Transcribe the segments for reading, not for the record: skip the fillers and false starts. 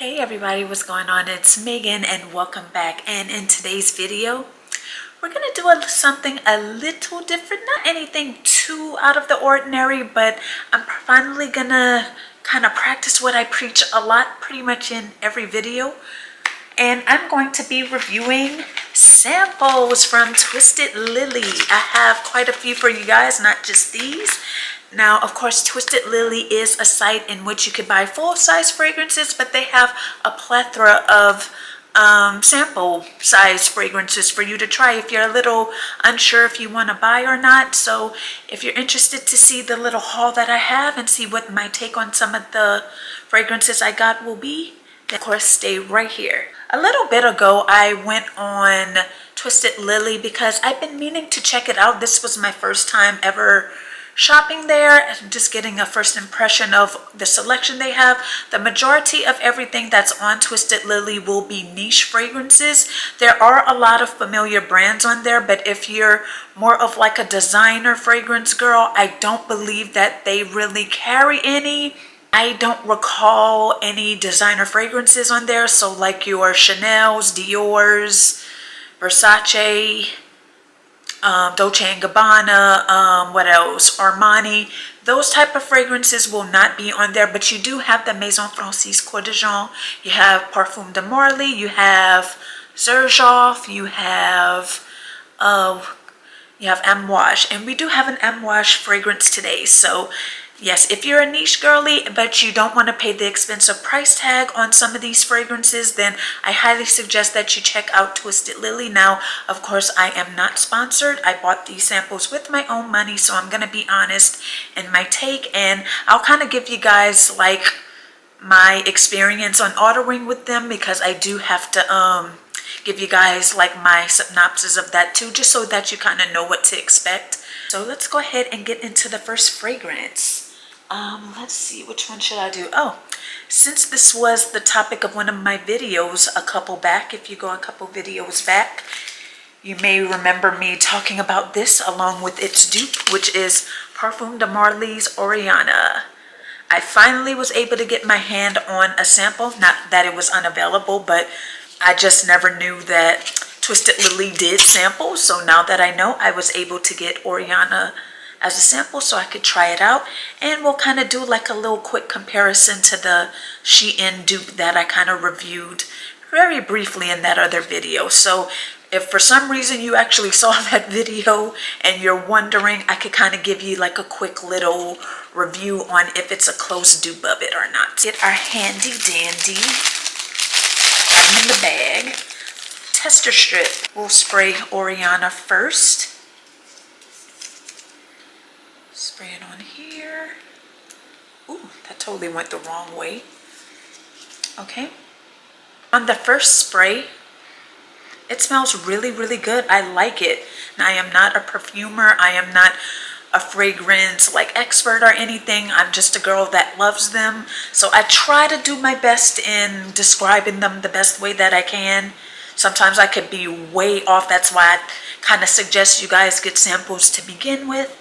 Hey everybody, what's going on? It's Megan and welcome back. And in today's video, we're going to do something a little different. Not anything too out of the ordinary, but I'm finally going to kind of practice what I preach a lot, pretty much in every video. And I'm going to be reviewing samples from Twisted Lily. I have quite a few for you guys, not just these. Now, of course, Twisted Lily is a site in which you can buy full-size fragrances, but they have a plethora of sample size fragrances for you to try if you're a little unsure if you want to buy or not. So if you're interested to see the little haul that I have and see what my take on some of the fragrances I got will be, then of course stay right here. A little bit ago, I went on Twisted Lily because I've been meaning to check it out. This was my first time ever shopping there, just getting a first impression of the selection they have. The majority of everything that's on Twisted Lily will be niche fragrances. There are a lot of familiar brands on there, but if you're more of like a designer fragrance girl, I don't believe that they really carry any. I don't recall any designer fragrances on there, so like your Chanel's, Dior's, Versace, Dolce & Gabbana, what else, Armani, those type of fragrances will not be on there, but you do have the Maison Francis Coeur de Jean, you have Parfum de Marly, you have Xerjoff, you have Amouage, and we do have an Amouage fragrance today. So yes, if you're a niche girly, but you don't want to pay the expensive price tag on some of these fragrances, then I highly suggest that you check out Twisted Lily. Now, of course, I am not sponsored. I bought these samples with my own money, so I'm going to be honest in my take, and I'll kind of give you guys like my experience on ordering with them, because I do have to give you guys like my synopsis of that too, just so that you kind of know what to expect. So let's go ahead and get into the first fragrance. Let's see, which one should I do? Oh, since this was the topic of one of my videos a couple back, if you go a couple videos back, you may remember me talking about this along with its dupe, which is Parfum de Marly's Oriana. I finally was able to get my hand on a sample, not that it was unavailable, but I just never knew that Twisted Lily did samples. So now that I know, I was able to get Oriana as a sample so I could try it out, and we'll kind of do like a little quick comparison to the Shein dupe that I kind of reviewed very briefly in that other video. So if for some reason you actually saw that video and you're wondering, I could kind of give you like a quick little review on if it's a close dupe of it or not. Get our handy dandy in the bag tester strip. We'll spray Oriana first. Spray it on here. Ooh, that totally went the wrong way. Okay. On the first spray, it smells really, really good. I like it. Now, I am not a perfumer. I am not a fragrance like expert or anything. I'm just a girl that loves them. So I try to do my best in describing them the best way that I can. Sometimes I could be way off. That's why I kind of suggest you guys get samples to begin with.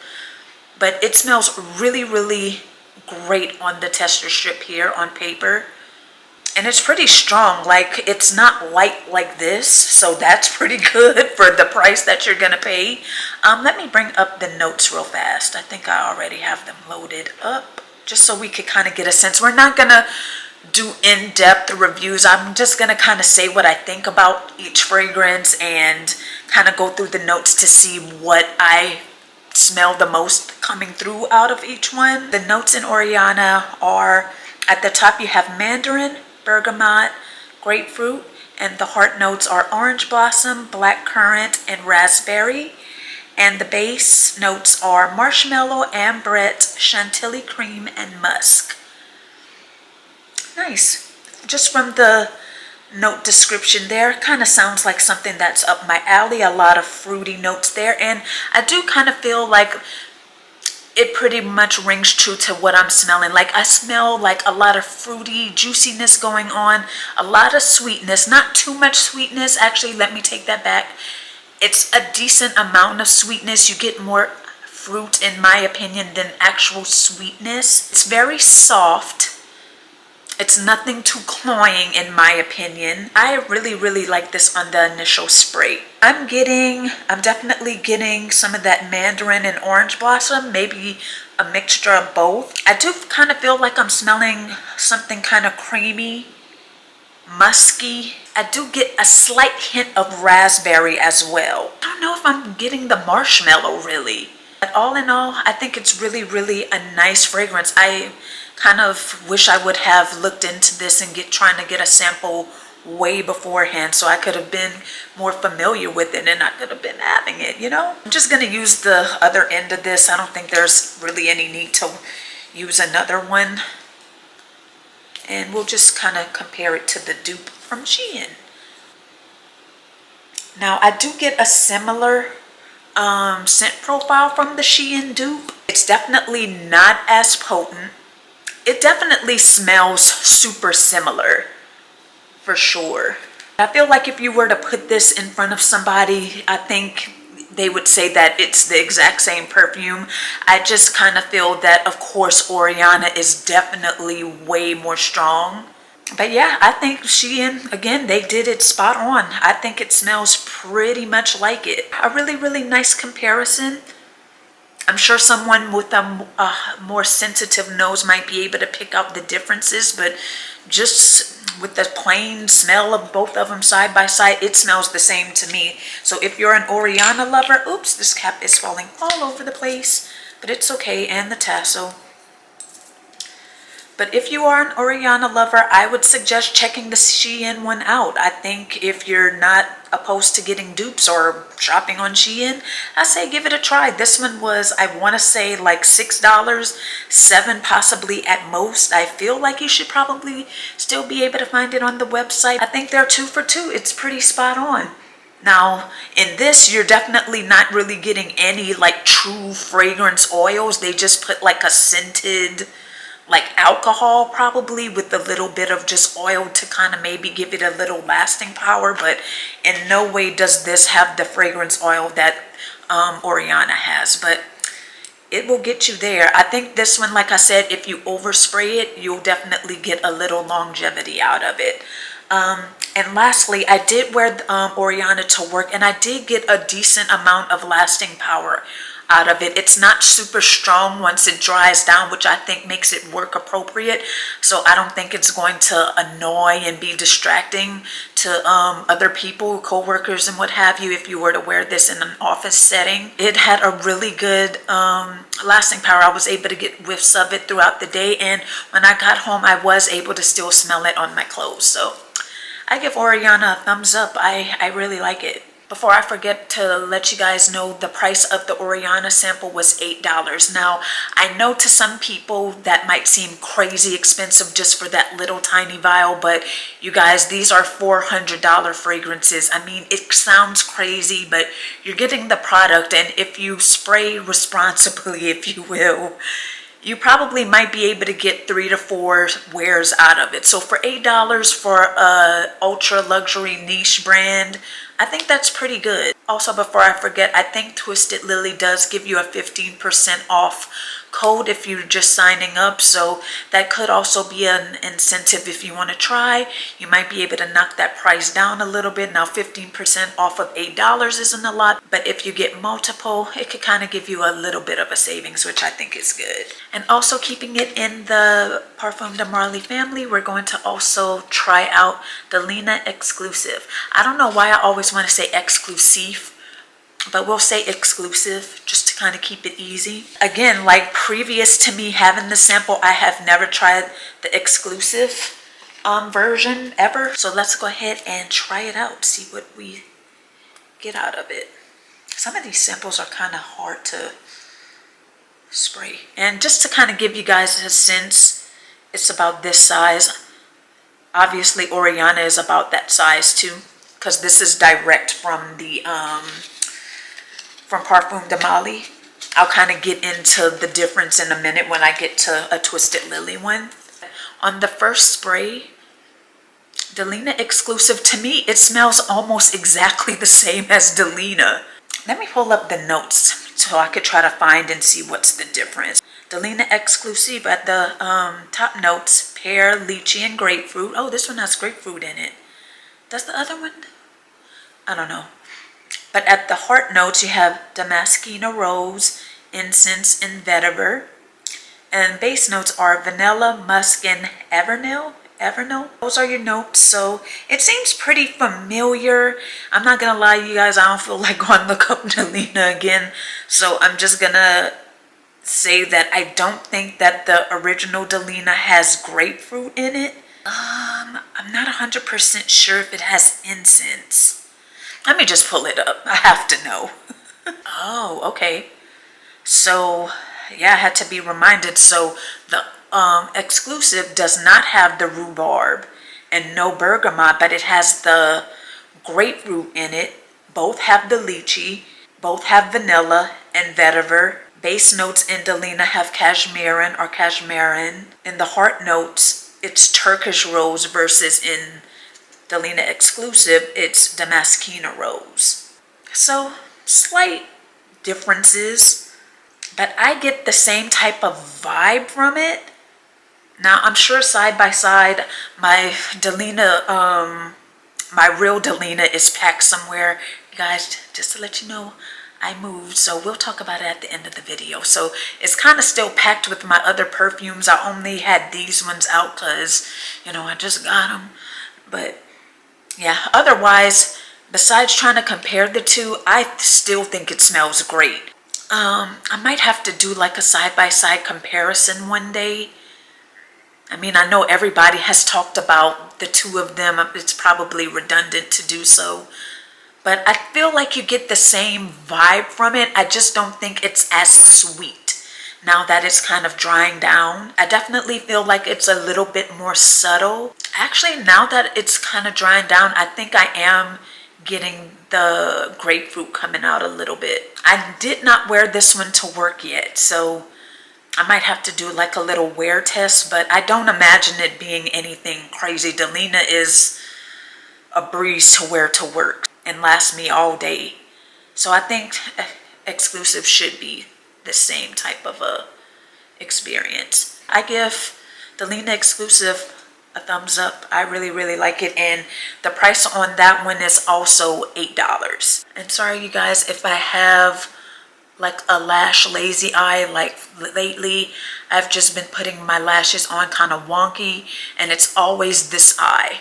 But it smells really, really great on the tester strip here on paper. And it's pretty strong. Like, it's not light like this. So that's pretty good for the price that you're going to pay. Let me bring up the notes real fast. I think I already have them loaded up, just so we could kind of get a sense. We're not going to do in-depth reviews. I'm just going to kind of say what I think about each fragrance and kind of go through the notes to see what I smell the most coming through out of each one. The notes in Oriana are, at the top you have mandarin, bergamot, grapefruit, and the heart notes are orange blossom, black currant, and raspberry. And the base notes are marshmallow, ambrette, chantilly cream, and musk. Nice. Just from the note description there, kind of sounds like something that's up my alley. A lot of fruity notes there, and I do kind of feel like it pretty much rings true to what I'm smelling. Like, I smell like a lot of fruity juiciness going on, a lot of sweetness, not too much sweetness. Actually, let me take that back. It's a decent amount of sweetness. You get more fruit, in my opinion, than actual sweetness. It's very soft. It's nothing too cloying in my opinion. I really like this on the initial spray. I'm definitely getting some of that mandarin and orange blossom, maybe a mixture of both. I do kind of feel like I'm smelling something kind of creamy, musky. I do get a slight hint of raspberry as well. I don't know if I'm getting the marshmallow really. But all in all, I think it's really a nice fragrance. I kind of wish I would have looked into this and trying to get a sample way beforehand so I could have been more familiar with it and I could have been having it, you know? I'm just gonna use the other end of this. I don't think there's really any need to use another one. And we'll just kind of compare it to the dupe from Shein. Now I do get a similar scent profile from the Shein dupe. It's definitely not as potent. It definitely smells super similar, for sure. I feel like if you were to put this in front of somebody, I think they would say that it's the exact same perfume. I just kind of feel that, of course, Oriana is definitely way more strong. But yeah, I think Shein, again, they did it spot on. I think it smells pretty much like it. A really nice comparison. I'm sure someone with a more sensitive nose might be able to pick out the differences, but just with the plain smell of both of them side by side, it smells the same to me. So if you're an Oriana lover, oops, this cap is falling all over the place, but it's okay, and the tassel. But if you are an Oriana lover, I would suggest checking the Shein one out. I think if you're not opposed to getting dupes or shopping on Shein, I say give it a try. This one was, I want to say like $6, $7 possibly at most. I feel like you should probably still be able to find it on the website. I think they're 2 for $2. It's pretty spot on. Now, in this, you're definitely not really getting any like true fragrance oils. They just put like a scented, like alcohol probably with a little bit of just oil to kind of maybe give it a little lasting power, but in no way does this have the fragrance oil that Oriana has, but it will get you there. I think this one, like I said, if you overspray it, you'll definitely get a little longevity out of it. And lastly, I did wear Oriana to work and I did get a decent amount of lasting power out of it. It's not super strong once it dries down, which I think makes it work appropriate. So I don't think it's going to annoy and be distracting to other people, co-workers and what have you, if you were to wear this in an office setting. It had a really good lasting power. I was able to get whiffs of it throughout the day, and when I got home I was able to still smell it on my clothes. So I give Oriana a thumbs up. I really like it. Before I forget to let you guys know, the price of the Oriana sample was $8. Now, I know to some people that might seem crazy expensive just for that little tiny vial, but you guys, these are $400 fragrances. I mean, it sounds crazy, but you're getting the product, and if you spray responsibly, if you will, you probably might be able to get 3 to 4 wears out of it. So for $8 for a ultra luxury niche brand, I think that's pretty good. Also, before I forget, I think Twisted Lily does give you a 15% off code if you're just signing up, so that could also be an incentive if you want to try. You might be able to knock that price down a little bit. Now 15% off of $8 isn't a lot, but if you get multiple, it could kind of give you a little bit of a savings, which I think is good. And also, keeping it in the Parfum de Marly family, we're going to also try out the Lena exclusive. I don't know why I always want to say exclusive, but we'll say exclusive just to kind of keep it easy. Again, like previous to me having the sample, I have never tried the exclusive version ever. So let's go ahead and try it out, see what we get out of it. Some of these samples are kind of hard to spray. And just to kind of give you guys a sense, it's about this size. Obviously, Oriana is about that size too, because this is direct from the from Parfum de Marly. I'll kind of get into the difference in a minute when I get to a Twisted Lily one. On the first spray, the Lena exclusive, to me, it smells almost exactly the same as Delina. Let me pull up the notes so I could try to find and see what's the difference. Delina Exclusive at the top notes, pear, lychee, and grapefruit. Oh, this one has grapefruit in it. Does the other one? I don't know. But at the heart notes, you have Damascena rose, incense, and vetiver. And base notes are vanilla, musk, and Evernell. Those are your notes. So it seems pretty familiar. I'm not gonna lie, you guys, I don't feel like going to look up Delina again. So I'm just gonna say that I don't think that the original Delina has grapefruit in it. I'm not 100% sure if it has incense. Let me just pull it up. I have to know. Oh, okay. So yeah, I had to be reminded. So the exclusive does not have the rhubarb and no bergamot, but it has the grapefruit in it. Both have the lychee, both have vanilla and vetiver. Base notes in Delina have cashmeran or cashmeran. In the heart notes, it's Turkish rose versus in Delina Exclusive, it's Damascena rose. So slight differences, but I get the same type of vibe from it. Now I'm sure side by side, my Delina, my real Delina is packed somewhere. You guys, just to let you know, I moved, so we'll talk about it at the end of the video. So it's kind of still packed with my other perfumes. I only had these ones out because, you know, I just got them. But yeah, otherwise, besides trying to compare the two, I still think it smells great. I might have to do like a side-by-side comparison one day. I mean, I know everybody has talked about the two of them. It's probably redundant to do so. But I feel like you get the same vibe from it. I just don't think it's as sweet now that it's kind of drying down. I definitely feel like it's a little bit more subtle. Actually, now that it's kind of drying down, I think I am getting the grapefruit coming out a little bit. I did not wear this one to work yet, so I might have to do like a little wear test, but I don't imagine it being anything crazy. Delina is a breeze to wear to work and last me all day. So I think exclusive should be the same type of a experience. I give Delina Exclusive a thumbs up. I really like it, and the price on that one is also $8. And sorry you guys if I have like a lash lazy eye. Like lately I've just been putting my lashes on kind of wonky, and it's always this eye.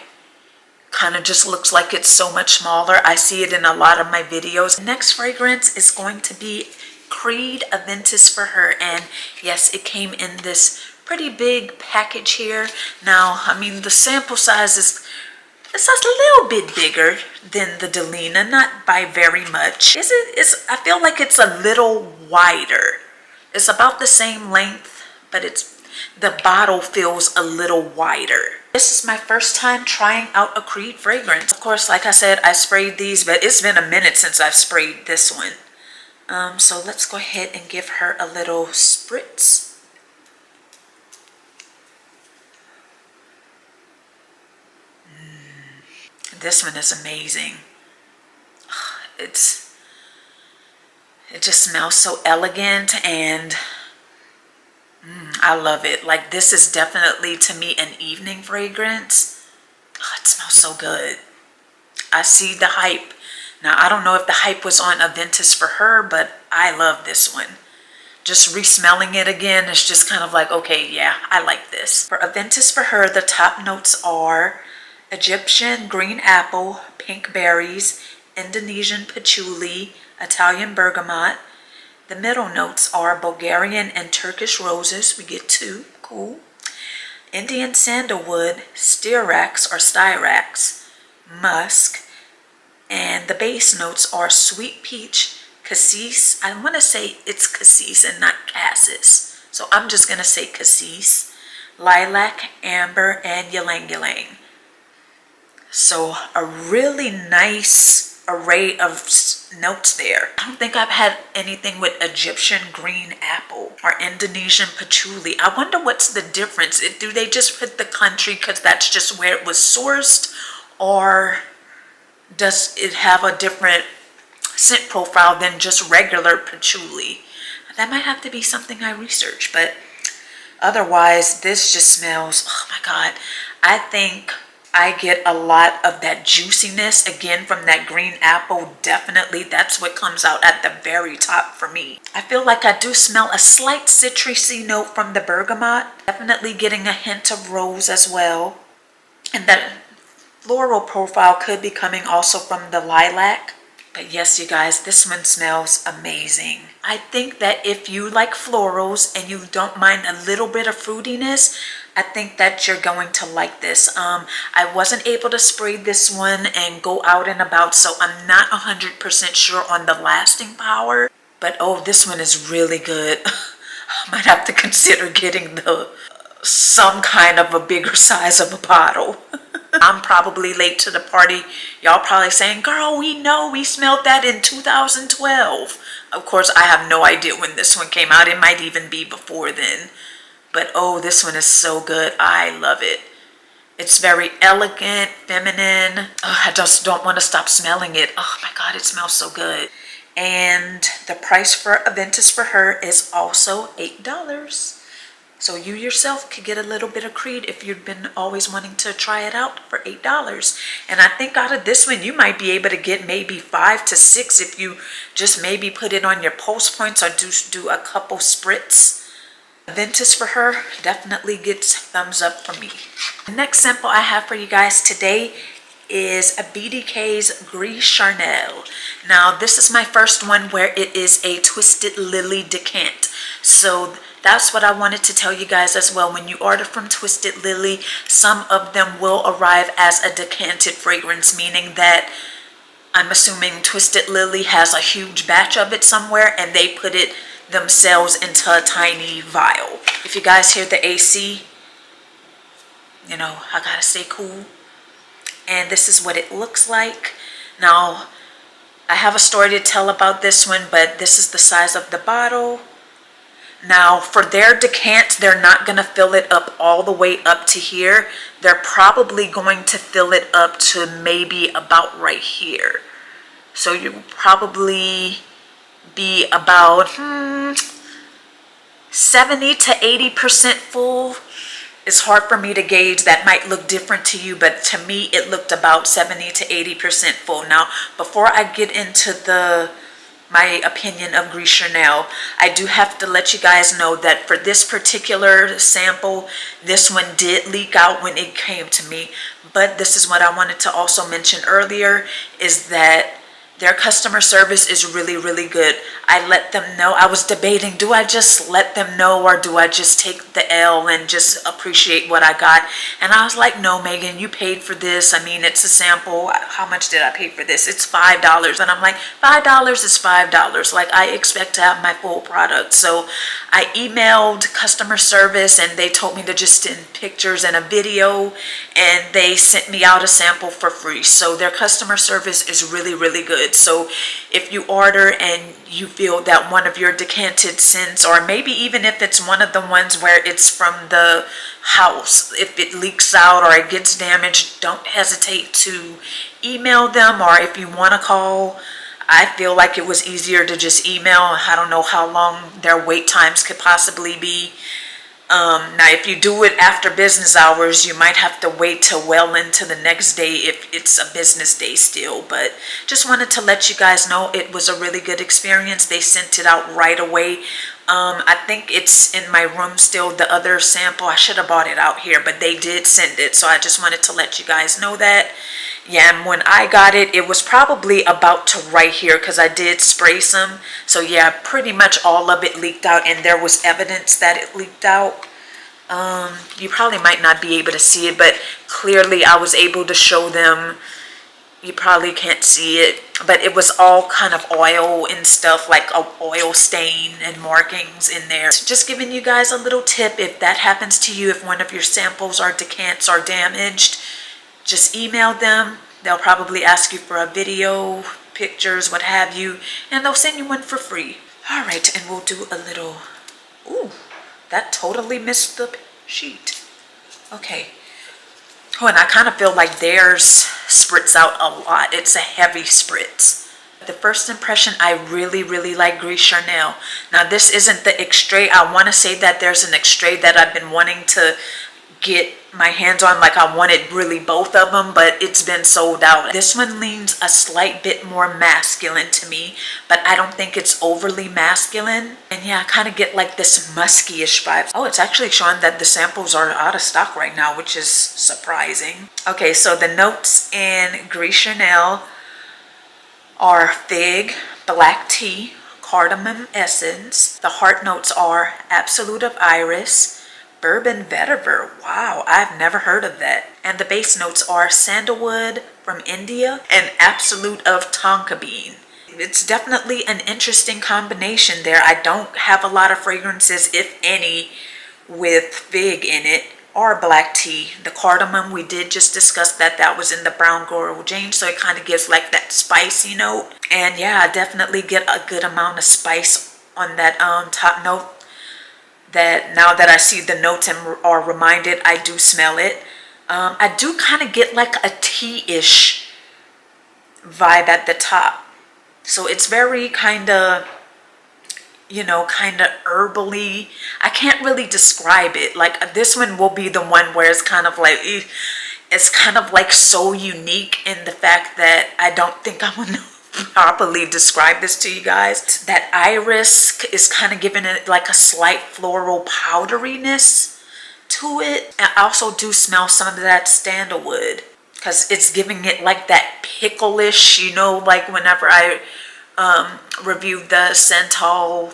Kind of just looks like it's so much smaller. I see it in a lot of my videos. The next fragrance is going to be Creed Aventus for Her, and yes, it came in this pretty big package here. Now, I mean, the sample size is it's just a little bit bigger than the Delina, not by very much. I feel like it's a little wider. It's about the same length, but the bottle feels a little wider. This is my first time trying out a Creed fragrance. Of course, like I said, I sprayed these, but it's been a minute since I've sprayed this one. So let's go ahead and give her a little spritz. This one is amazing. It just smells so elegant, and I love it. Like, this is definitely to me an evening fragrance. Oh, it smells so good. I see the hype. Now, I don't know if the hype was on Aventus for Her, but I love this one. Just re-smelling it again, it's just kind of like, okay, yeah, I like this. For Aventus for Her, the top notes are Egyptian green apple, pink berries, Indonesian patchouli, Italian bergamot. The middle notes are Bulgarian and Turkish roses. We get 2. Cool. Indian sandalwood, styrax, musk. And the base notes are sweet peach, cassis. I want to say it's cassis and not cassis. So I'm just going to say cassis, lilac, amber, and ylang ylang. So a really nice array of notes there. I don't think I've had anything with Egyptian green apple or Indonesian patchouli. I wonder what's the difference. Do they just put the country because that's just where it was sourced, or does it have a different scent profile than just regular patchouli? That might have to be something I research, but otherwise, this just smells, oh my God. I think I get a lot of that juiciness again from that green apple. Definitely, that's what comes out at the very top for me. I feel like I do smell a slight citrusy note from the bergamot. Definitely getting a hint of rose as well. And that floral profile could be coming also from the lilac. But yes, you guys, this one smells amazing. I think that if you like florals and you don't mind a little bit of fruitiness, I think that you're going to like this. I wasn't able to spray this one and go out and about, so I'm not 100% sure on the lasting power. But oh, this one is really good. I might have to consider getting some kind of a bigger size of a bottle. I'm probably late to the party. Y'all probably saying, girl, we know we smelled that in 2012. Of course, I have no idea when this one came out. It might even be before then. But oh, this one is so good. I love it. It's very elegant, feminine. I just don't want to stop smelling it. Oh my God, it smells so good. And the price for Aventus for her is also $8. So you yourself could get a little bit of Creed if you've been always wanting to try it out for $8. And I think out of this one, you might be able to get maybe 5 to 6 if you just maybe put it on your pulse points or do a couple spritz. Aventus for her definitely gets thumbs up from me. The next sample I have for you guys today is a BDK's Gris Charnel. Now this is my first one where it is a Twisted Lily decant. So that's what I wanted to tell you guys as well. When you order from Twisted Lily, some of them will arrive as a decanted fragrance, meaning that I'm assuming Twisted Lily has a huge batch of it somewhere and they put it themselves into a tiny vial. If you guys hear the AC, you know, I gotta stay cool. And this is what it looks like. Now, I have a story to tell about this one, but this is the size of the bottle. Now, for their decant, they're not going to fill it up all the way up to here. They're probably going to fill it up to maybe about right here. So you will probably be about 70 to 80% full. It's hard for me to gauge. That might look different to you, but to me, it looked about 70 to 80% full. Now, before I get into my opinion of Gris Charnel, I do have to let you guys know that for this particular sample, this one did leak out when it came to me. But this is what I wanted to also mention earlier, is that their customer service is really, really good. I let them know. I was debating, do I just let them know or do I just take the L and just appreciate what I got? And I was like, no, Megan, you paid for this. I mean, it's a sample. How much did I pay for this? It's $5. And I'm like, $5 is $5. Like, I expect to have my full product. So I emailed customer service and they told me to just send pictures and a video, and they sent me out a sample for free. So their customer service is really, really good. So if you order and you feel that one of your decanted scents, or maybe even if it's one of the ones where it's from the house, if it leaks out or it gets damaged, don't hesitate to email them, or if you want to call. I feel like it was easier to just email. I don't know how long their wait times could possibly be. Now, if you do it after business hours, you might have to wait till well into the next day if it's a business day still. But just wanted to let you guys know it was a really good experience. They sent it out right away. I think it's in my room still, the other sample. I should have bought it out here, but they did send it. So I just wanted to let you guys know that. Yeah, and when I got it, it was probably about to right here because I did spray some. So yeah, pretty much all of it leaked out, and there was evidence that it leaked out. You probably might not be able to see it, but clearly I was able to show them. You probably can't see it, but it was all kind of oil and stuff, like a oil stain and markings in there. Just giving you guys a little tip, if that happens to you, if one of your samples or decants are damaged, just email them. They'll probably ask you for a video, pictures, what have you, and they'll send you one for free. All right, and we'll do a little, ooh, that totally missed the sheet. Okay. Oh, and I kind of feel like theirs spritz out a lot. It's a heavy spritz. the first impression, I really like Gris Charnel. Now this isn't the extrait. I want to say that there's an extrait that I've been wanting to get my hands on, like I wanted really both of them, but it's been sold out. This one leans a slight bit more masculine to me, but I don't think it's overly masculine. And yeah, I kind of get like this musky-ish vibe. Oh, it's actually showing that the samples are out of stock right now, which is surprising. Okay, so the notes in Gris Charnel are fig, black tea, cardamom essence. The heart notes are absolute of iris, bourbon vetiver. Wow, I've never heard of that. And the base notes are sandalwood from India and absolute of tonka bean. It's definitely an interesting combination there. I don't have a lot of fragrances, if any, with fig in it or black tea. The cardamom, we did just discuss that. That was in the Brown Coral Jane, so it kind of gives like that spicy note. And yeah, I definitely get a good amount of spice on that top note. That now that I see the notes and are reminded, I do smell it. I do kind of get like a tea-ish vibe at the top. So it's very kind of, you know, kind of herbally. I can't really describe it. Like this one will be the one where it's kind of like, it's kind of like so unique in the fact that I don't think I would properly describe this to you guys. That iris is kind of giving it like a slight floral powderiness to it. I also do smell some of that sandalwood because it's giving it like that pickle-ish, you know, like whenever I reviewed the Santal,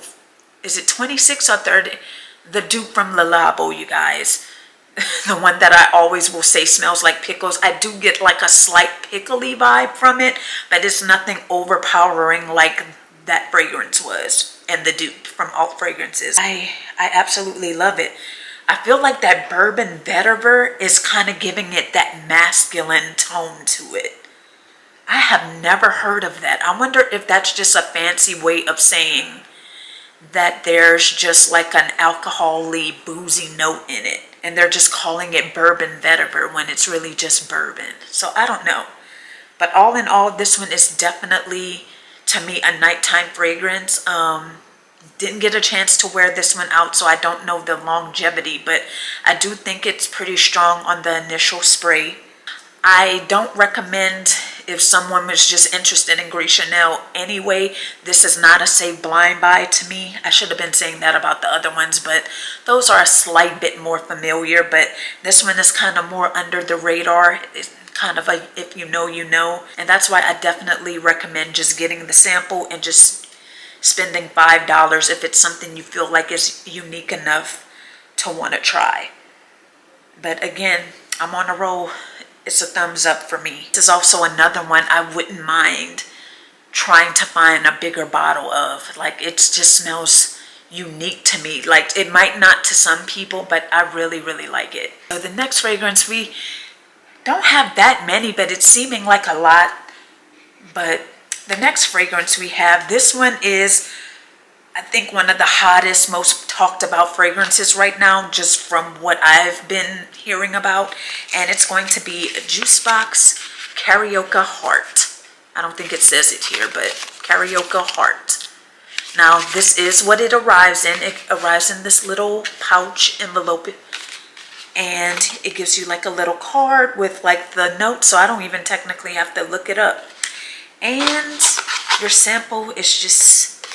is it 26 or 30? The dupe from BELOWWW, you guys. The one that I always will say smells like pickles. I do get like a slight pickly vibe from it, but it's nothing overpowering like that fragrance was, and the dupe from Alt Fragrances. I absolutely love it. I feel like that bourbon vetiver is kind of giving it that masculine tone to it. I have never heard of that. I wonder if that's just a fancy way of saying that there's just like an alcohol-y, boozy note in it, and they're just calling it bourbon vetiver when it's really just bourbon. So I don't know. But all in all, this one is definitely, to me, a nighttime fragrance. Didn't get a chance to wear this one out, so I don't know the longevity, but I do think it's pretty strong on the initial spray. I don't recommend, if someone was just interested in Gris Charnel anyway, this is not a say blind buy to me. I should have been saying that about the other ones, but those are a slight bit more familiar. But this one is kind of more under the radar. It's kind of a, if you know, you know. And that's why I definitely recommend just getting the sample and just spending $5 if it's something you feel like is unique enough to want to try. But again, I'm on a roll. It's a thumbs up for me. This is also another one I wouldn't mind trying to find a bigger bottle of. Like, it just smells unique to me. Like, it might not to some people, but I really like it. So the next fragrance, we don't have that many, but it's seeming like a lot. But the next fragrance we have, this one is, I think, one of the hottest, most talked about fragrances right now, just from what I've been hearing about. And it's going to be Jusbox Carioca Heart. I don't think it says it here, but Carioca Heart. Now, this is what it arrives in. It arrives in this little pouch envelope. And it gives you like a little card with like the notes, so I don't even technically have to look it up. And your sample is just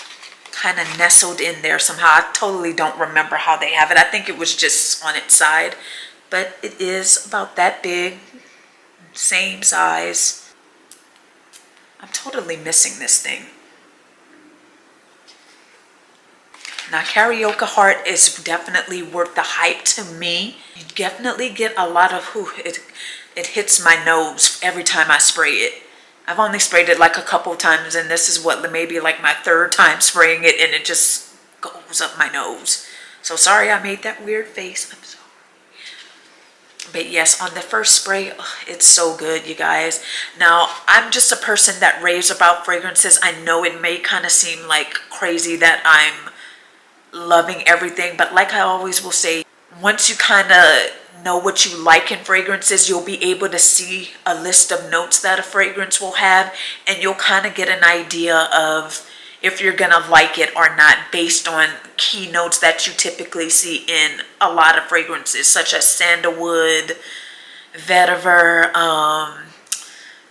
kind of nestled in there somehow. I totally don't remember how they have it. I think it was just on its side, but it is about that big, same size. I'm totally missing this thing. Now, Carioca Heart is definitely worth the hype to me. You definitely get a lot of, it hits my nose every time I spray it. I've only sprayed it like a couple times, and this is what, maybe like my third time spraying it, and it just goes up my nose. So sorry I made that weird face. I'm sorry. But yes, on the first spray, it's so good, you guys. Now, I'm just a person that raves about fragrances. I know it may kind of seem like crazy that I'm loving everything, but like I always will say, once you kind of know what you like in fragrances, you'll be able to see a list of notes that a fragrance will have, and you'll kind of get an idea of if you're gonna like it or not based on key notes that you typically see in a lot of fragrances, such as sandalwood, vetiver,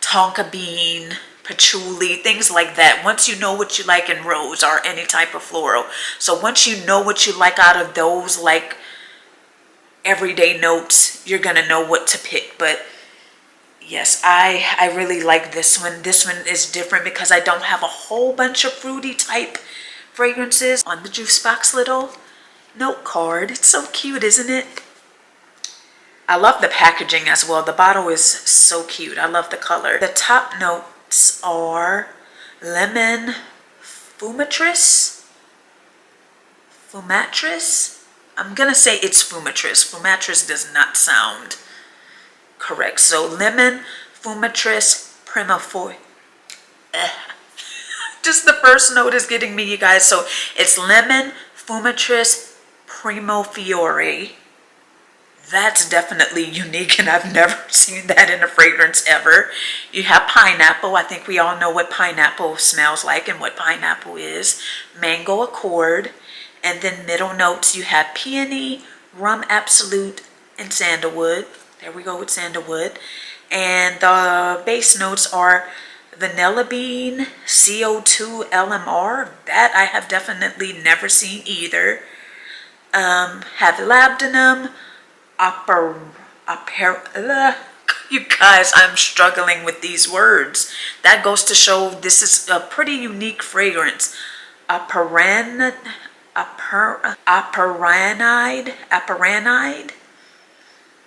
tonka bean, patchouli, things like that. Once you know what you like in rose or any type of floral. So once you know what you like out of those like everyday notes, you're gonna know what to pick. But yes, I really like this one. This one is different because I don't have a whole bunch of fruity type fragrances on the Jusbox little note card. It's so cute, isn't it? I love the packaging as well. The bottle is so cute. I love the color. The top notes are lemon, fumatris. I'm gonna say it's fumatris. Fumatris does not sound correct. So lemon, fumatris, primofoy. Just the first note is getting me, you guys. So it's lemon, fumatris, primofiore. That's definitely unique, and I've never seen that in a fragrance ever. You have pineapple. I think we all know what pineapple smells like and what pineapple is. Mango accord. And then middle notes, you have peony, rum absolute, and sandalwood. There we go with sandalwood. And the base notes are vanilla bean, CO2, LMR. That I have definitely never seen either. Have labdanum, you guys, I'm struggling with these words. That goes to show this is a pretty unique fragrance. Aperanide.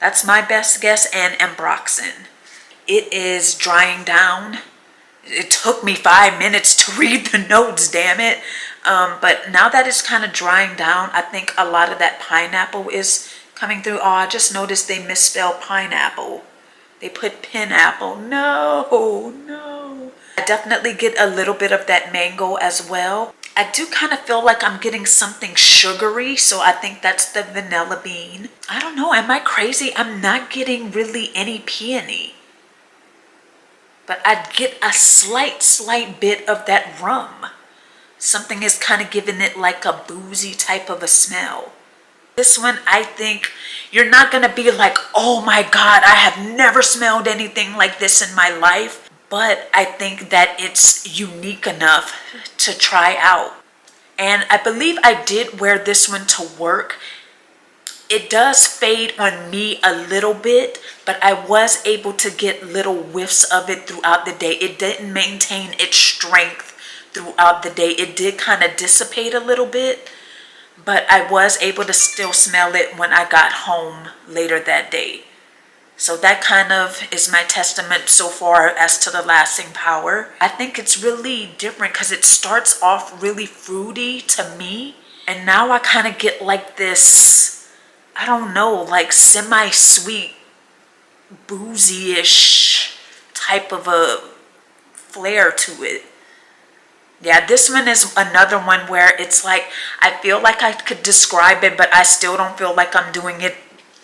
That's my best guess, and ambroxan. It is drying down. It took me 5 minutes to read the notes, damn it. But now that it's kind of drying down, I think a lot of that pineapple is coming through. Oh, I just noticed they misspelled pineapple. They put pineapple. No. I definitely get a little bit of that mango as well. I do kind of feel like I'm getting something sugary, so I think that's the vanilla bean. I don't know, am I crazy? I'm not getting really any peony. But I get a slight bit of that rum. Something is kind of giving it like a boozy type of a smell. This one, I think you're not going to be like, oh my God, I have never smelled anything like this in my life. But I think that it's unique enough to try out. And I believe I did wear this one to work. It does fade on me a little bit, but I was able to get little whiffs of it throughout the day. It didn't maintain its strength throughout the day. It did kind of dissipate a little bit, but I was able to still smell it when I got home later that day. So that kind of is my testament so far as to the lasting power. I think it's really different because it starts off really fruity to me. And now I kind of get like this, I don't know, like semi-sweet, boozy-ish type of a flair to it. Yeah, this one is another one where it's like, I feel like I could describe it, but I still don't feel like I'm doing it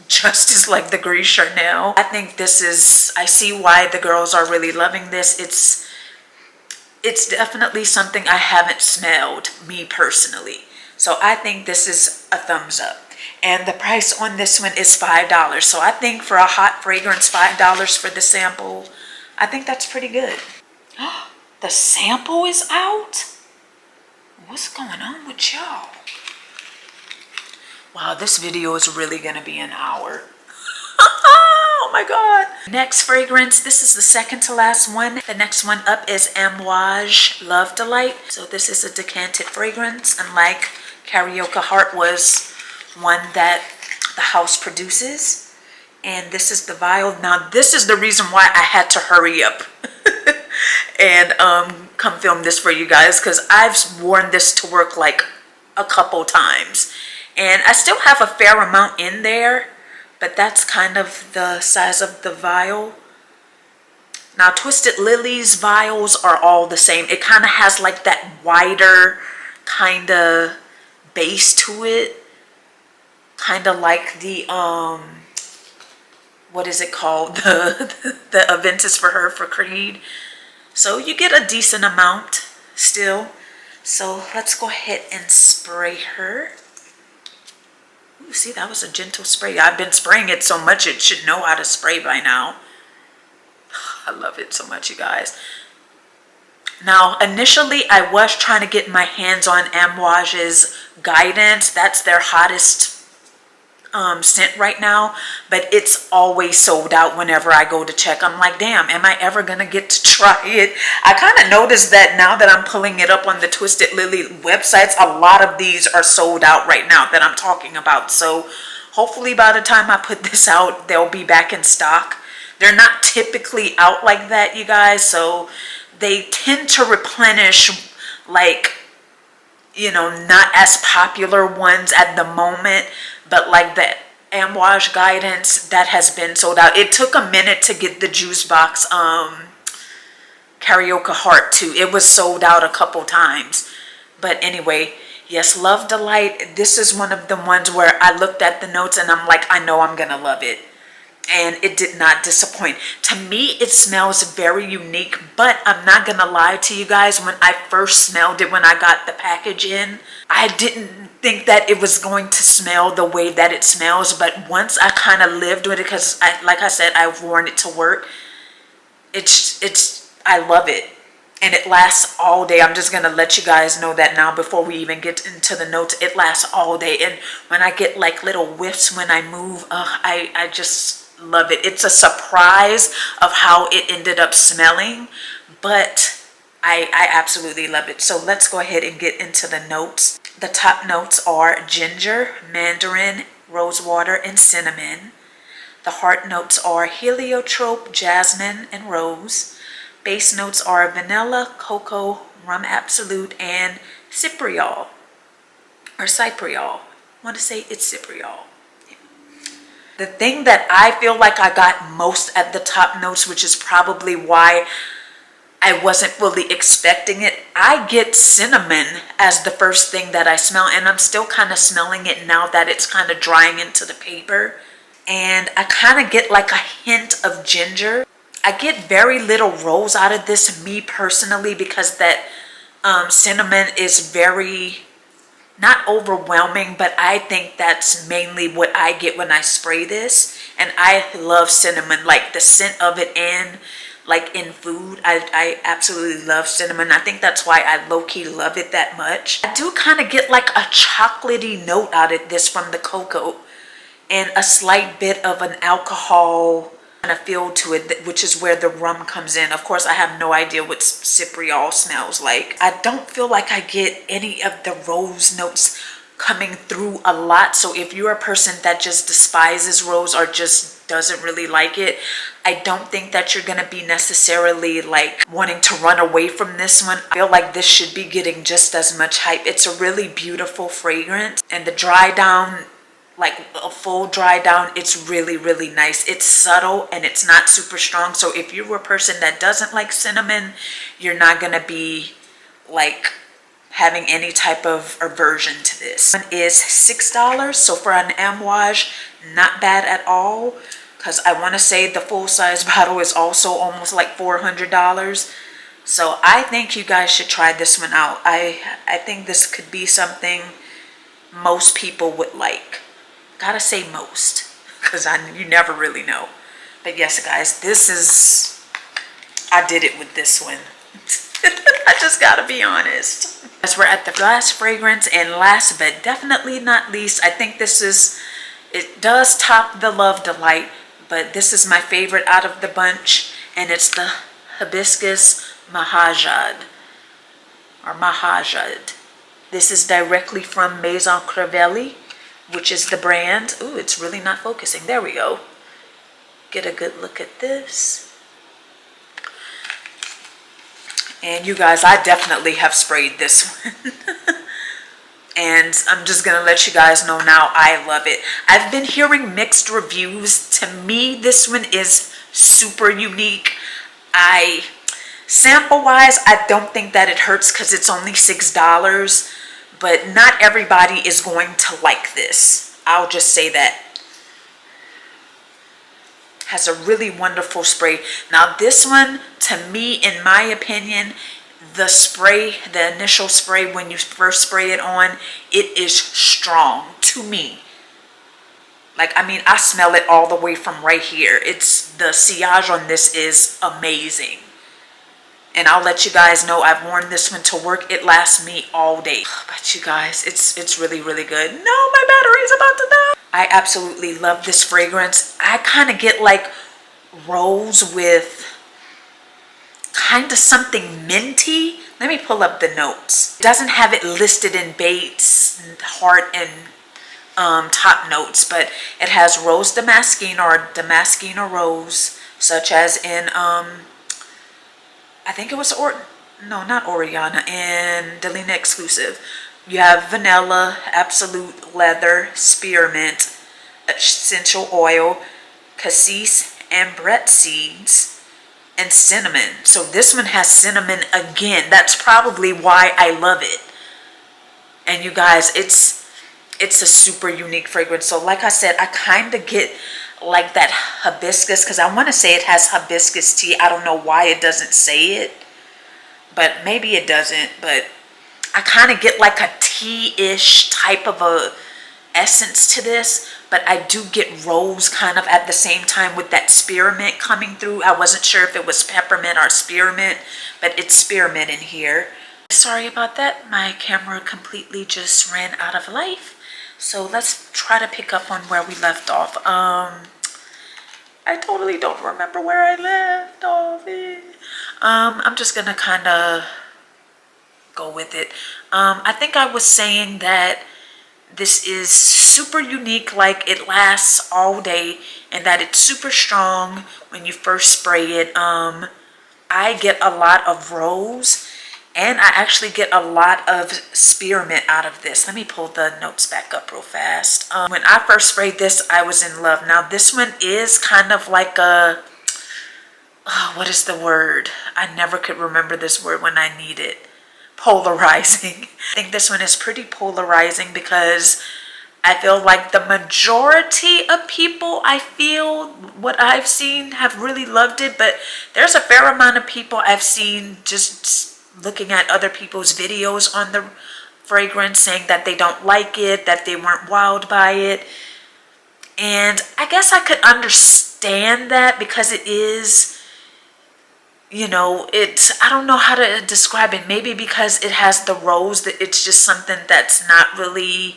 justice like the Gris Charnel. I think this is, I see why the girls are really loving this. It's definitely something I haven't smelled, me personally. So I think this is a thumbs up. And the price on this one is $5. So I think for a hot fragrance, $5 for the sample, I think that's pretty good. The sample is out? What's going on with y'all? Wow, this video is really gonna be an hour. Oh my God. Next fragrance, this is the second to last one. The next one up is Amouage Love Delight. So this is a decanted fragrance, unlike Karaoke Heart was one that the house produces. And this is the vial. Now this is the reason why I had to hurry up and come film this for you guys, because I've worn this to work like a couple times. And I still have a fair amount in there, but that's kind of the size of the vial. Now, Twisted Lily's vials are all the same. It kind of has like that wider kind of base to it. Kind of like the, what is it called? The event is for her, for Creed. So you get a decent amount still. So let's go ahead and spray her. Ooh, see, that was a gentle spray. I've been spraying it so much it should know how to spray by now. I love it so much, you guys. Now, initially, I was trying to get my hands on Amouage's Guidance. That's their hottest scent right now, but it's always sold out whenever I go to check. I'm like, damn, am I ever gonna get to try it? I kind of noticed that now that I'm pulling it up on the Twisted Lily websites, a lot of these are sold out right now that I'm talking about. So hopefully by the time I put this out, they'll be back in stock. They're not typically out like that, you guys, so they tend to replenish, like, you know, not as popular ones at the moment, but like the Amouage Guidance, that has been sold out. It took a minute to get the Jusbox Karaoke Heart too. It was sold out a couple times. But anyway, yes, Love Delight. This is one of the ones where I looked at the notes and I'm like, I know I'm gonna love it. And it did not disappoint. To me, it smells very unique, but I'm not gonna lie to you guys, when I first smelled it, when I got the package in, I didn't think that it was going to smell the way that it smells. But once I kind of lived with it, because like I said, I've worn it to work, I love it. And it lasts all day. I'm just gonna let you guys know that now before we even get into the notes. It lasts all day. And when I get like little whiffs when I move, I just love it. It's a surprise of how it ended up smelling, but I absolutely love it. So let's go ahead and get into the notes. The top notes are ginger, mandarin, rosewater, and cinnamon. The heart notes are heliotrope, jasmine, and rose. Base notes are vanilla, cocoa, rum absolute, and cypriol, or cypriol. I want to say it's cypriol. The thing that I feel like I got most at the top notes, which is probably why I wasn't fully expecting it, I get cinnamon as the first thing that I smell, and I'm still kind of smelling it now that it's kind of drying into the paper. And I kind of get like a hint of ginger. I get very little rose out of this, me personally, because that cinnamon is very, not overwhelming, but I think that's mainly what I get when I spray this. And I love cinnamon, like the scent of it, and like in food, I absolutely love cinnamon. I think that's why I low-key love it that much. I do kind of get like a chocolatey note out of this from the cocoa, and a slight bit of an alcohol kind of feel to it, which is where the rum comes in. Of course, I have no idea what cypriol smells like. I don't feel like I get any of the rose notes coming through a lot. So if you're a person that just despises rose or just doesn't really like it, I don't think that you're going to be necessarily like wanting to run away from this one. I feel like this should be getting just as much hype. It's a really beautiful fragrance, and the dry down, like a full dry down, it's really, really nice. It's subtle and it's not super strong. So if you're a person that doesn't like cinnamon, you're not going to be like having any type of aversion to this. One is $6. So for an Amouage, not bad at all, because I want to say the full size bottle is also almost like $400. So I think you guys should try this one out. I think this could be something most people would like. Gotta say most, because you never really know. But yes, guys, this is, I did it with this one. I just gotta be honest. As we're at the last fragrance, and last but definitely not least, I think this is, it does top the Love Delight, but this is my favorite out of the bunch, and it's the Hibiscus Mahajad, or Mahajad. This is directly from Maison Crivelli, which is the brand. Ooh, it's really not focusing. There we go. Get a good look at this. And you guys, I definitely have sprayed this one. And I'm just gonna let you guys know now, I love it. I've been hearing mixed reviews. To me, this one is super unique. Sample wise, I don't think that it hurts because it's only $6. But not everybody is going to like this. I'll just say that. has a really wonderful spray. Now this one, to me, in my opinion, the spray, the initial spray when you first spray it on, it is strong to me. Like, I mean, I smell it all the way from right here. It's, the sillage on this is amazing. And I'll let you guys know, I've worn this one to work. It lasts me all day. But you guys, it's really, really good. No, my battery's about to die. I absolutely love this fragrance. I kind of get like rose with kind of something minty. Let me pull up the notes. It doesn't have it listed in base, heart, and top notes, but it has rose Damascene or Damascene rose, such as in I think it was no, not Oriana, in Delina exclusive. You have vanilla, absolute leather, spearmint, essential oil, cassis, and brett seeds, and cinnamon. So this one has cinnamon again. That's probably why I love it. And you guys, it's a super unique fragrance. So like I said, I kind of get like that hibiscus, because I want to say it has hibiscus tea. I don't know why it doesn't say it, but maybe it doesn't. But I kind of get like a tea-ish type of a essence to this, but I do get rose kind of at the same time with that spearmint coming through. I wasn't sure if it was peppermint or spearmint, but it's spearmint in here. Sorry about that. My camera completely just ran out of life. So let's try to pick up on where we left off. I totally don't remember where I left off. I'm just gonna kind of go with it. I think I was saying that this is super unique, like it lasts all day, and that it's super strong when you first spray it. I get a lot of rose, and I actually get a lot of spearmint out of this. Let me pull the notes back up real fast. When I first sprayed this, I was in love. Now this one is kind of like a, what is the word? I never could remember this word when I need it. Polarizing. I think this one is pretty polarizing because I feel like the majority of people, I feel what I've seen, have really loved it, but there's a fair amount of people I've seen just looking at other people's videos on the fragrance saying that they don't like it, that they weren't wowed by it. And I guess I could understand that, because it is, you know, it's, I don't know how to describe it. Maybe because it has the rose, that it's just something that's not really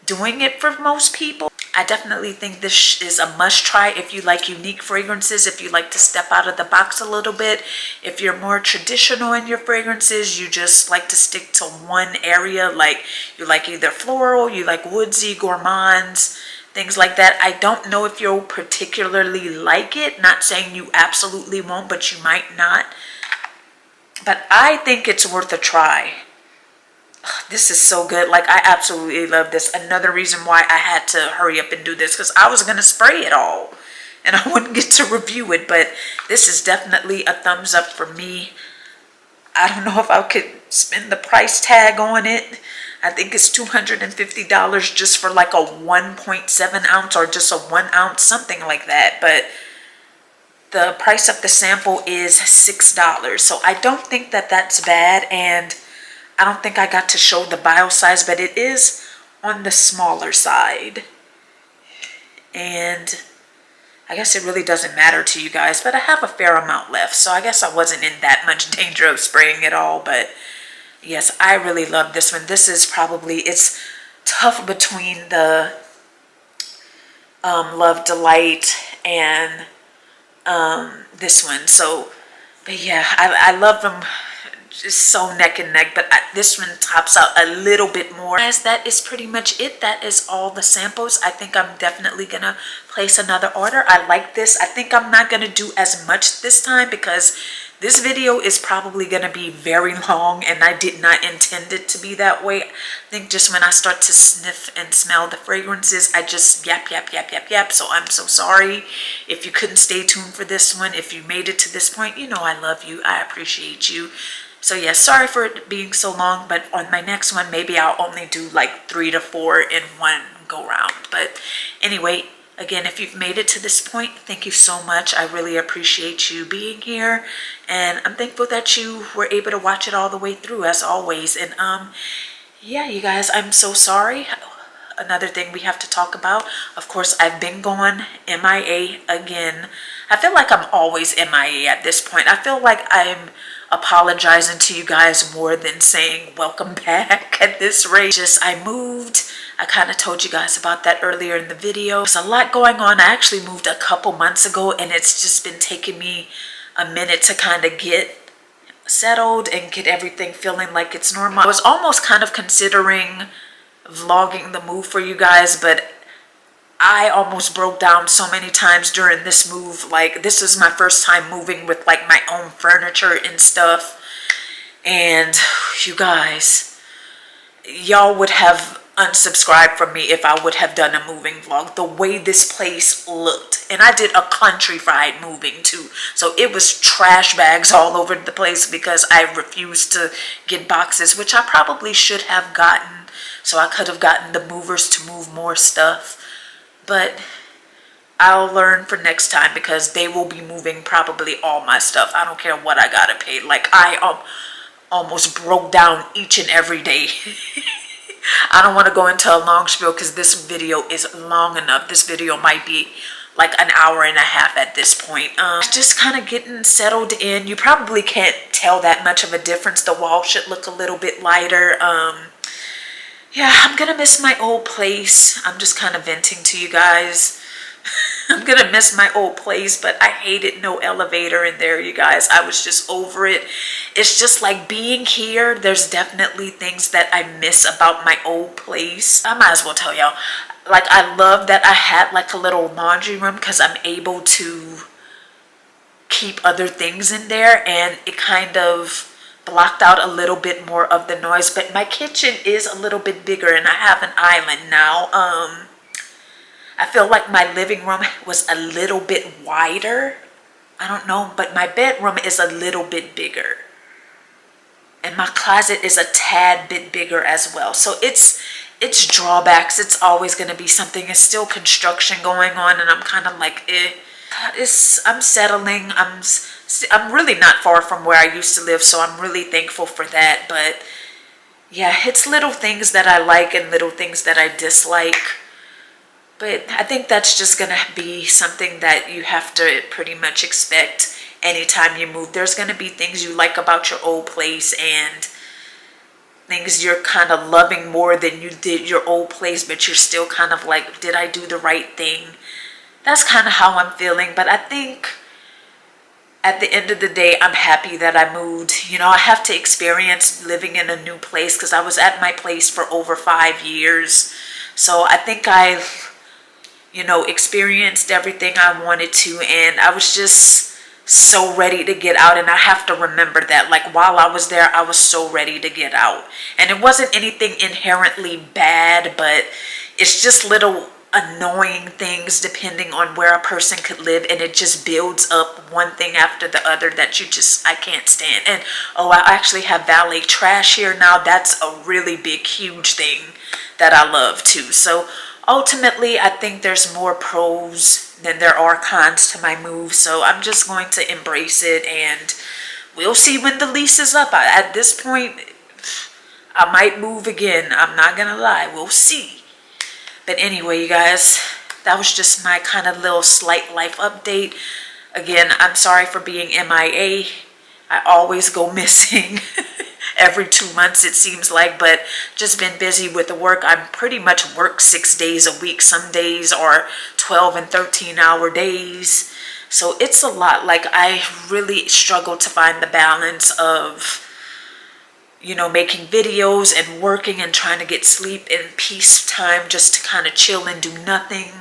doing it for most people. I definitely think this is a must try if you like unique fragrances, if you like to step out of the box a little bit. If you're more traditional in your fragrances, you just like to stick to one area, like you like either floral, you like woodsy, gourmands, things like that. I don't know if you'll particularly like it. Not saying you absolutely won't, but you might not. But I think it's worth a try. This is so good. Like, I absolutely love this. Another reason why I had to hurry up and do this, because I was going to spray it all and I wouldn't get to review it. But this is definitely a thumbs up for me. I don't know if I could spend the price tag on it. I think it's $250 just for like a 1.7 ounce or just a 1 ounce, something like that. But the price of the sample is $6. So I don't think that that's bad. And I don't think I got to show the bio size, but it is on the smaller side. And I guess it really doesn't matter to you guys, but I have a fair amount left. So I guess I wasn't in that much danger of spraying it all. But yes, I really love this one. This is probably, it's tough between the Love Delight and this one. So, but yeah, I love them. Just so neck and neck, but this one tops out a little bit more. Guys, that is pretty much it. That is all the samples. I think I'm definitely gonna place another order. I like this. I think I'm not gonna do as much this time because this video is probably gonna be very long, and I did not intend it to be that way. I think just when I start to sniff and smell the fragrances, I just yap. So I'm so sorry if you couldn't stay tuned for this one. If you made it to this point, you know I love you. I appreciate you. So yeah, sorry for it being so long, but on my next one, maybe I'll only do like 3 to 4 in one go round. But anyway, Again, if you've made it to this point, thank you so much. I really appreciate you being here, and I'm thankful that you were able to watch it all the way through, as always. And yeah, you guys, I'm so sorry. Another thing we have to talk about, of course, I've been going MIA again. I feel like I'm always MIA at this point. I feel like I'm apologizing to you guys more than saying welcome back at this rate. Just, I moved. I kind of told you guys about that earlier in the video. There's a lot going on. I actually moved a couple months ago, and it's just been taking me a minute to kind of get settled and get everything feeling like it's normal. I was almost kind of considering vlogging the move for you guys, but I almost broke down so many times during this move. Like, this is my first time moving with like my own furniture and stuff, and you guys, y'all would have unsubscribed from me if I would have done a moving vlog. The way this place looked, and I did a countrified moving too, so it was trash bags all over the place because I refused to get boxes, which I probably should have gotten, so I could have gotten the movers to move more stuff. But I'll learn for next time, because they will be moving probably all my stuff. I don't care what I gotta pay. Like, I almost broke down each and every day. I don't want to go into a long spiel because this video is long enough. This video might be like an hour and a half at this point. Just kind of getting settled in. You probably can't tell that much of a difference. The wall should look a little bit lighter. Yeah, I'm gonna miss my old place. I'm just kind of venting to you guys. I'm gonna miss my old place, but I hated no elevator in there, you guys. I was just over it. It's just like being here, there's definitely things that I miss about my old place. I might as well tell y'all, like, I love that I had like a little laundry room because I'm able to keep other things in there, and it kind of blocked out a little bit more of the noise. But my kitchen is a little bit bigger, and I have an island now. I feel like my living room was a little bit wider. I don't know, but my bedroom is a little bit bigger. And my closet is a tad bit bigger as well. So it's drawbacks. It's always going to be something. It's still construction going on, and I'm kind of like, I'm settling. I'm really not far from where I used to live, so I'm really thankful for that. But yeah, it's little things that I like and little things that I dislike. But I think that's just going to be something that you have to pretty much expect anytime you move. There's going to be things you like about your old place and things you're kind of loving more than you did your old place, but you're still kind of like, did I do the right thing? That's kind of how I'm feeling. But I think at the end of the day, I'm happy that I moved. You know, I have to experience living in a new place because I was at my place for over 5 years. So I think I've, you know, experienced everything I wanted to, and I was just so ready to get out. And I have to remember that, like, while I was there, I was so ready to get out. And it wasn't anything inherently bad, but it's just little annoying things depending on where a person could live, and it just builds up one thing after the other that I can't stand. And oh, I actually have valet trash here now. That's a really big, huge thing that I love too. So ultimately, I think there's more pros than there are cons to my move. So I'm just going to embrace it, and we'll see when the lease is up. At this point, I might move again. I'm not gonna lie. We'll see. But anyway, you guys, that was just my kind of little slight life update. Again, I'm sorry for being MIA. I always go missing every 2 months, it seems like, but just been busy with the work. I'm pretty much work 6 days a week. Some days are 12 and 13-hour days. So it's a lot. Like, I really struggle to find the balance of, you know, making videos and working and trying to get sleep and peace time just to kind of chill and do nothing.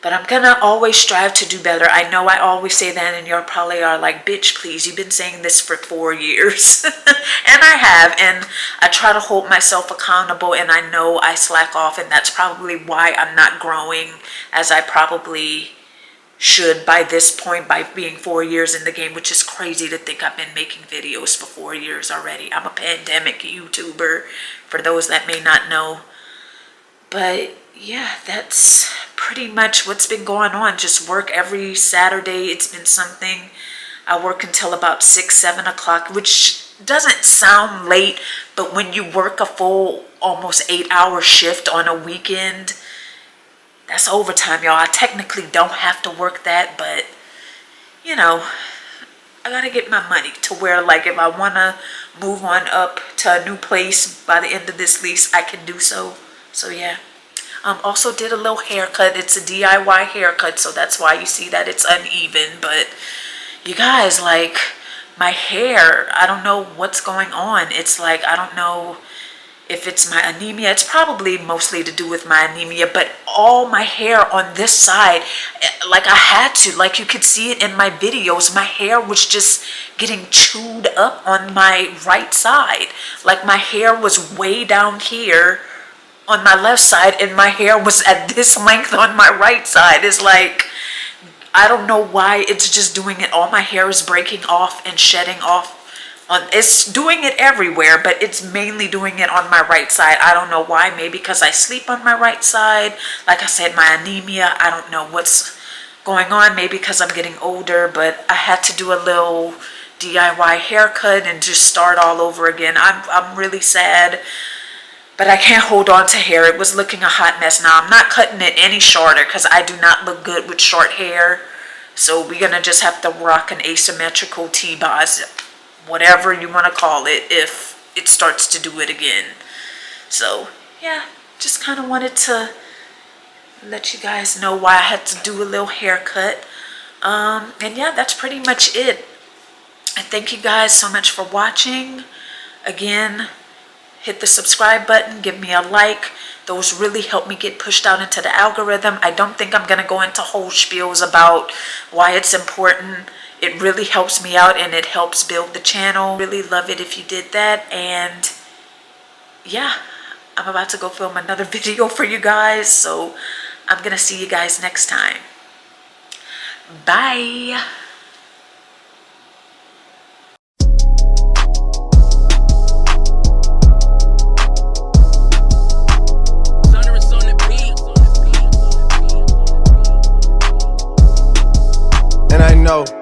But I'm gonna always strive to do better. I know I always say that, and y'all probably are like, bitch, please, you've been saying this for 4 years. And I have, and I try to hold myself accountable, and I know I slack off, and that's probably why I'm not growing as I probably should by this point, by being 4 years in the game, which is crazy to think I've been making videos for 4 years already. I'm a pandemic YouTuber, for those that may not know. But yeah, that's pretty much what's been going on. Just work every Saturday. It's been something. I work until about 6, 7 o'clock, which doesn't sound late, but when you work a full almost 8-hour shift on a weekend, that's overtime, y'all. I technically don't have to work that, but you know, I gotta get my money to where, like, if I wanna move on up to a new place by the end of this lease, I can do so. So yeah. Also did a little haircut. It's a DIY haircut, so that's why you see that it's uneven. But you guys, like, my hair, I don't know what's going on. It's like, I don't know if it's my anemia. It's probably mostly to do with my anemia, but all my hair on this side, like I had to, like you could see it in my videos, my hair was just getting chewed up on my right side. Like my hair was way down here on my left side and my hair was at this length on my right side. It's like, I don't know why it's just doing it. All my hair is breaking off and shedding off. It's doing it everywhere, but it's mainly doing it on my right side. I don't know why. Maybe because I sleep on my right side. Like I said, my anemia, I don't know what's going on. Maybe because I'm getting older, but I had to do a little DIY haircut and just start all over again. I'm really sad, but I can't hold on to hair. It was looking a hot mess. Now, I'm not cutting it any shorter because I do not look good with short hair. So we're going to just have to rock an asymmetrical T-bars, whatever you want to call it, if it starts to do it again. So yeah, just kind of wanted to let you guys know why I had to do a little haircut. And yeah, that's pretty much it. I thank you guys so much for watching. Again, hit the subscribe button, give me a like. Those really help me get pushed out into the algorithm. I don't think I'm going to go into whole spiels about why it's important. It really helps me out and it helps build the channel. Really love it if you did that. And yeah, I'm about to go film another video for you guys. So I'm going to see you guys next time. Bye. And I know